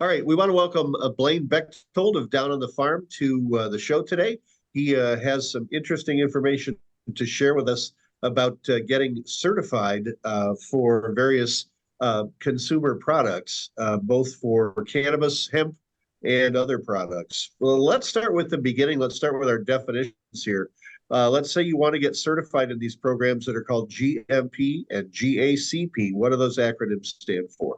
All right, we want to welcome Blain Becktold of Down on the Farm to the show today. He has some interesting information to share with us about getting certified for various consumer products, both for cannabis, hemp, and other products. Well, let's start with the beginning. Let's start with our definitions here. Let's say you want to get certified in these programs that are called GMP and GACP. What do those acronyms stand for?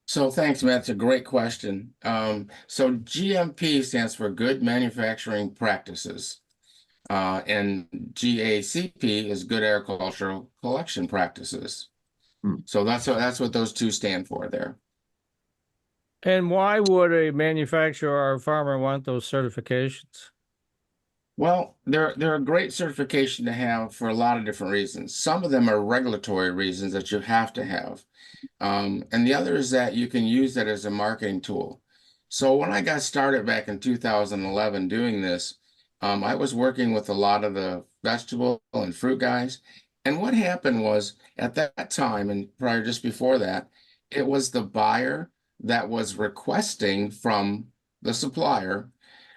So thanks, Matt. It's a great question. So GMP stands for Good Manufacturing Practices, and GACP is Good Agricultural Collection Practices. So that's what those two stand for there. And why would a manufacturer or a farmer want those certifications? Well, they're a great certification to have for a lot of different reasons. Some of them are regulatory reasons that you have to have. And the other is that you can use that as a marketing tool. So when I got started back in 2011 doing this, I was working with a lot of the vegetable and fruit guys. And what happened was at that time, and prior just before that, it was the buyer that was requesting from the supplier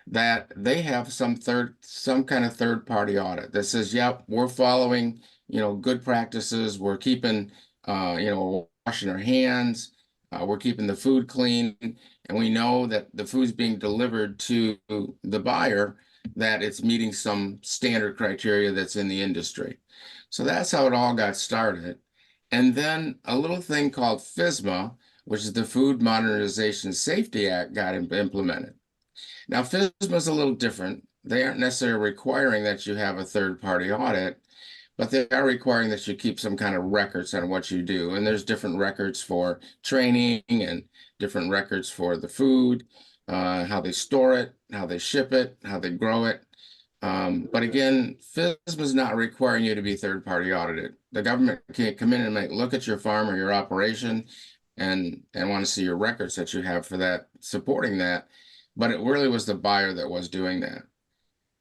that they have some kind of third party audit that says, yep, we're following, good practices. We're keeping, washing our hands. We're keeping the food clean. And we know that the food's being delivered to the buyer, that it's meeting some standard criteria that's in the industry. So that's how it all got started. And then a little thing called FSMA, which is the Food Modernization Safety Act, got implemented. Now, FSMA is a little different. They aren't necessarily requiring that you have a third-party audit, but they are requiring that you keep some kind of records on what you do. And there's different records for training and different records for the food, how they store it, how they ship it, how they grow it. But again, FSMA is not requiring you to be third-party audited. The government can come in and look at your farm or your operation and want to see your records that you have for that, supporting that. But it really was the buyer that was doing that.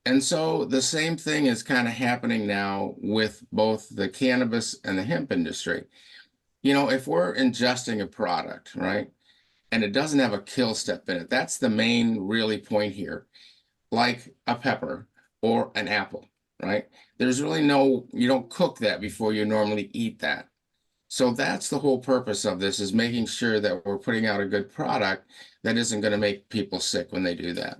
And so the same thing is kind of happening now with both the cannabis and the hemp industry. If we're ingesting a product, right, and it doesn't have a kill step in it, that's the main really point here, like a pepper or an apple, right? There's really you don't cook that before you normally eat that. So that's the whole purpose of this, is making sure that we're putting out a good product that isn't going to make people sick when they do that.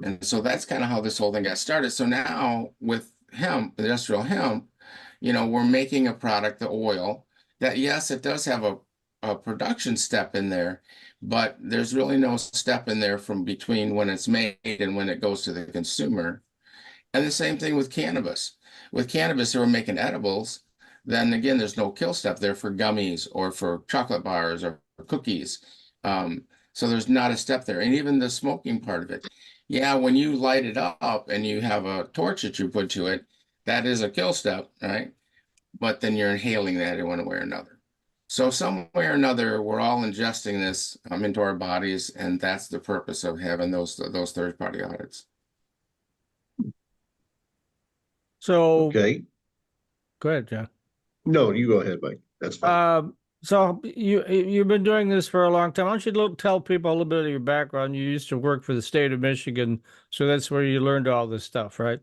And so that's kind of how this whole thing got started. So now with hemp, industrial hemp, we're making a product, the oil, that yes, it does have a production step in there, but there's really no step in there from between when it's made and when it goes to the consumer. And the same thing with cannabis. With cannabis, they were making edibles. Then again, there's no kill step there for gummies or for chocolate bars or for cookies. So there's not a step there. And even the smoking part of it. Yeah, when you light it up and you have a torch that you put to it, that is a kill step, right? But then you're inhaling that in one way or another. So some way or another, we're all ingesting this into our bodies, and that's the purpose of having those third-party audits. So, Okay. go ahead, John. No, you go ahead, Mike. That's fine. So you've been doing this for a long time. Why don't you tell people a little bit of your background? You used to work for the state of Michigan, so that's where you learned all this stuff, right?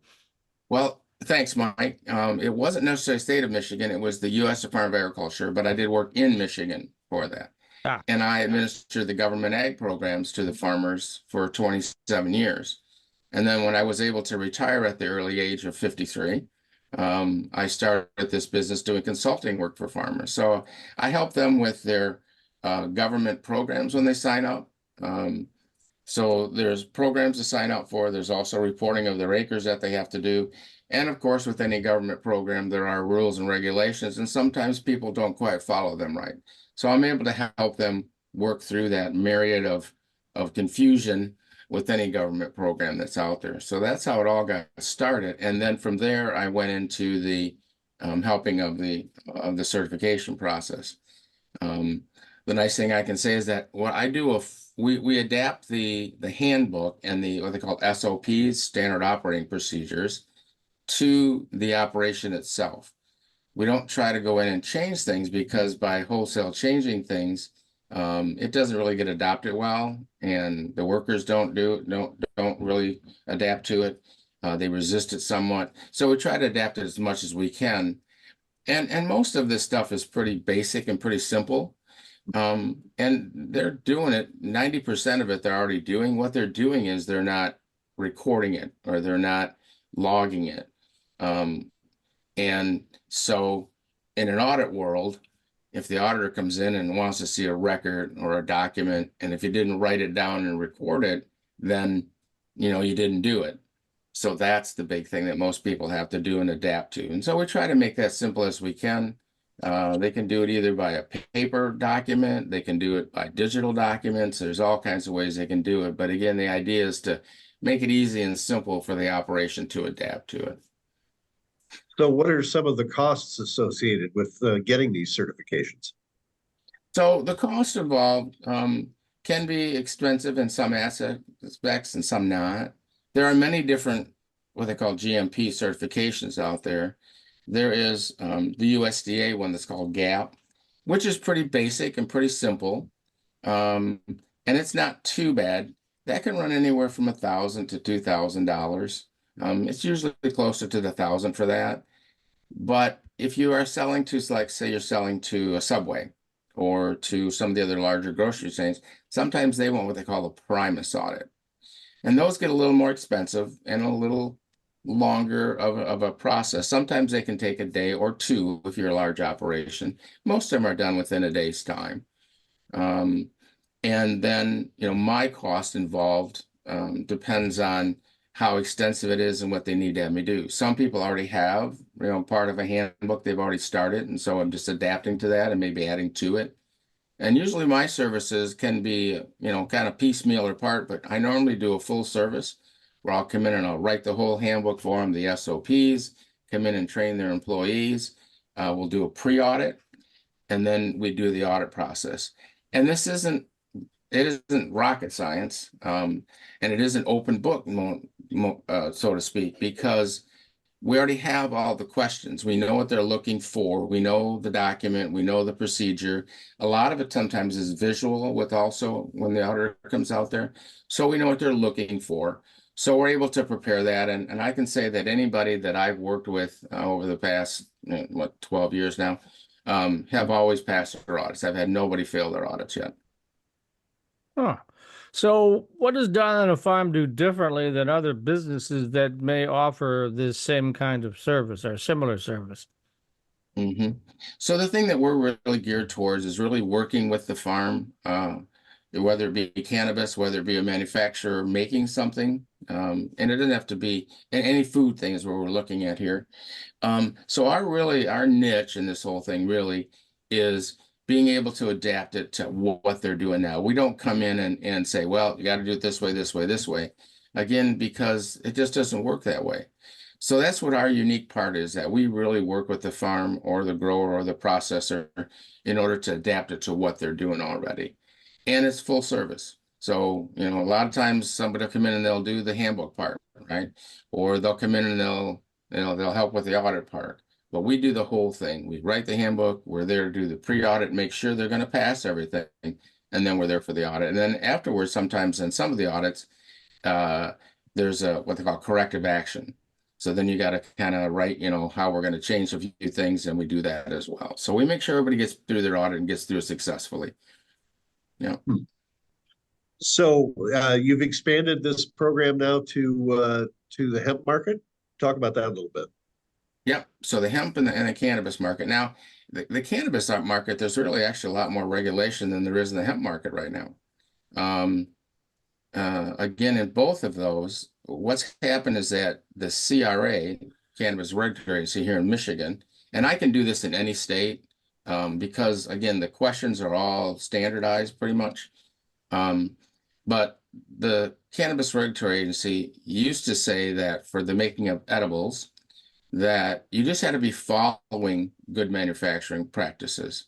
Well, thanks, Mike. It wasn't necessarily state of Michigan. It was the U.S. Department of Agriculture, but I did work in Michigan for that. And I administered the government ag programs to the farmers for 27 years. And then when I was able to retire at the early age of 53, I started this business doing consulting work for farmers. So I help them with their government programs when they sign up. So there's programs to sign up for. There's also reporting of their acres that they have to do. And of course, with any government program, there are rules and regulations, and sometimes people don't quite follow them right. So I'm able to help them work through that myriad of confusion with any government program that's out there. So that's how it all got started. And then from there, I went into the helping of the certification process. The nice thing I can say is that what I do, we adapt the handbook and what they call SOPs, standard operating procedures, to the operation itself. We don't try to go in and change things, because by wholesale changing things, It doesn't really get adopted well, and the workers don't really adapt to it. They resist it somewhat. So we try to adapt it as much as we can. And most of this stuff is pretty basic and pretty simple. And they're doing it, 90% of it they're already doing. What they're doing is they're not recording it or they're not logging it. And so in an audit world, if the auditor comes in and wants to see a record or a document, and if you didn't write it down and record it, then you didn't do it. So that's the big thing that most people have to do and adapt to. And so we try to make that simple as we can. They can do it either by a paper document, they can do it by digital documents. There's all kinds of ways they can do it. But again, the idea is to make it easy and simple for the operation to adapt to it. So what are some of the costs associated with getting these certifications? So the cost involved can be expensive in some aspects and some not. There are many different what they call GMP certifications out there. There is the USDA one that's called GACP, which is pretty basic and pretty simple. And it's not too bad. That can run anywhere from $1,000 to $2,000. It's usually closer to the 1,000 for that. But if you are selling to, like, say you're selling to a Subway or to some of the other larger grocery chains, sometimes they want what they call a Primus audit. And those get a little more expensive and a little longer of a process. Sometimes they can take a day or two if you're a large operation. Most of them are done within a day's time. And then, my cost involved depends on how extensive it is and what they need to have me do. Some people already have, part of a handbook they've already started. And so I'm just adapting to that and maybe adding to it. And usually my services can be, kind of piecemeal or part, but I normally do a full service where I'll come in and I'll write the whole handbook for them, the SOPs, come in and train their employees. We'll do a pre-audit, and then we do the audit process. And it isn't rocket science, and it isn't open book, so to speak, because we already have all the questions. We know what they're looking for. We know the document. We know the procedure. A lot of it sometimes is visual with also when the auditor comes out there. So we know what they're looking for. So we're able to prepare that. And I can say that anybody that I've worked with over the past, 12 years now, have always passed their audits. I've had nobody fail their audits yet. Huh. So what does Down on a Farm do differently than other businesses that may offer this same kind of service or similar service? Mm-hmm. So the thing that we're really geared towards is really working with the farm, whether it be cannabis, whether it be a manufacturer making something, and it doesn't have to be any food thing is what we're looking at here. So our niche in this whole thing really is being able to adapt it to what they're doing now. We don't come in and say, well, you got to do it this way, this way, this way. Again, because it just doesn't work that way. So that's what our unique part is, that we really work with the farm or the grower or the processor in order to adapt it to what they're doing already. And it's full service. So, a lot of times somebody will come in and they'll do the handbook part, right? Or they'll come in and they'll help with the audit part. But we do the whole thing. We write the handbook. We're there to do the pre-audit, make sure they're going to pass everything. And then we're there for the audit. And then afterwards, sometimes in some of the audits, there's what they call corrective action. So then you got to kind of write, how we're going to change a few things, and we do that as well. So we make sure everybody gets through their audit and gets through it successfully. Yeah. So you've expanded this program now to the hemp market. Talk about that a little bit. Yep. So the hemp and the cannabis market. Now, the cannabis market, there's really actually a lot more regulation than there is in the hemp market right now. Again, in both of those, what's happened is that the CRA, Cannabis Regulatory Agency here in Michigan, and I can do this in any state because, again, the questions are all standardized pretty much. But the Cannabis Regulatory Agency used to say that for the making of edibles, that you just had to be following good manufacturing practices.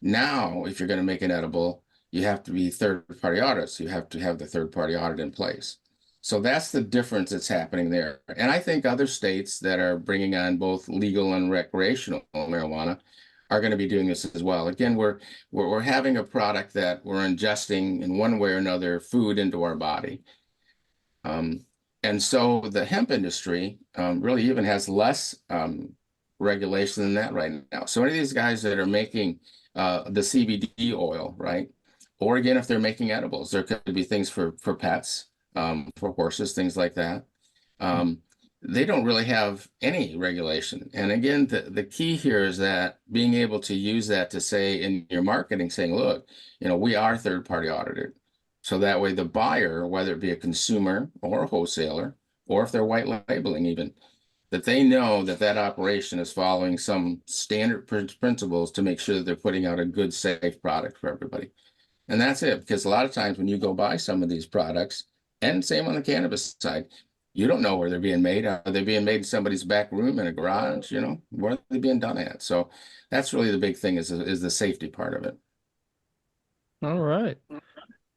Now, if you're going to make an edible, you have to be third-party audits. You have to have the third-party audit in place. So that's the difference that's happening there. And I think other states that are bringing on both legal and recreational marijuana are going to be doing this as well. Again, we're having a product that we're ingesting in one way or another food into our body. And so the hemp industry really even has less regulation than that right now. So any of these guys that are making the CBD oil, right? Or again, if they're making edibles, there could be things for pets, for horses, things like that. They don't really have any regulation. And again, the key here is that being able to use that to say in your marketing, saying, look, we are third party audited. So that way the buyer, whether it be a consumer or a wholesaler, or if they're white labeling even, that they know that that operation is following some standard principles to make sure that they're putting out a good, safe product for everybody. And that's it, because a lot of times when you go buy some of these products, and same on the cannabis side, you don't know where they're being made. Are they being made in somebody's back room in a garage? Where are they being done at? So that's really the big thing is the safety part of it. All right.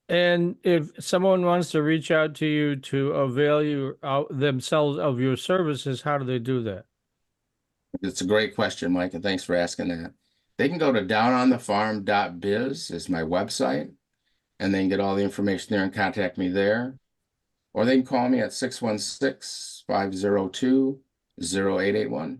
And if someone wants to reach out to you to avail themselves of your services, how do they do that? It's a great question, Mike, and thanks for asking that. They can go to downonthefarm.biz is my website, and they can get all the information there and contact me there. Or they can call me at 616-502-0881.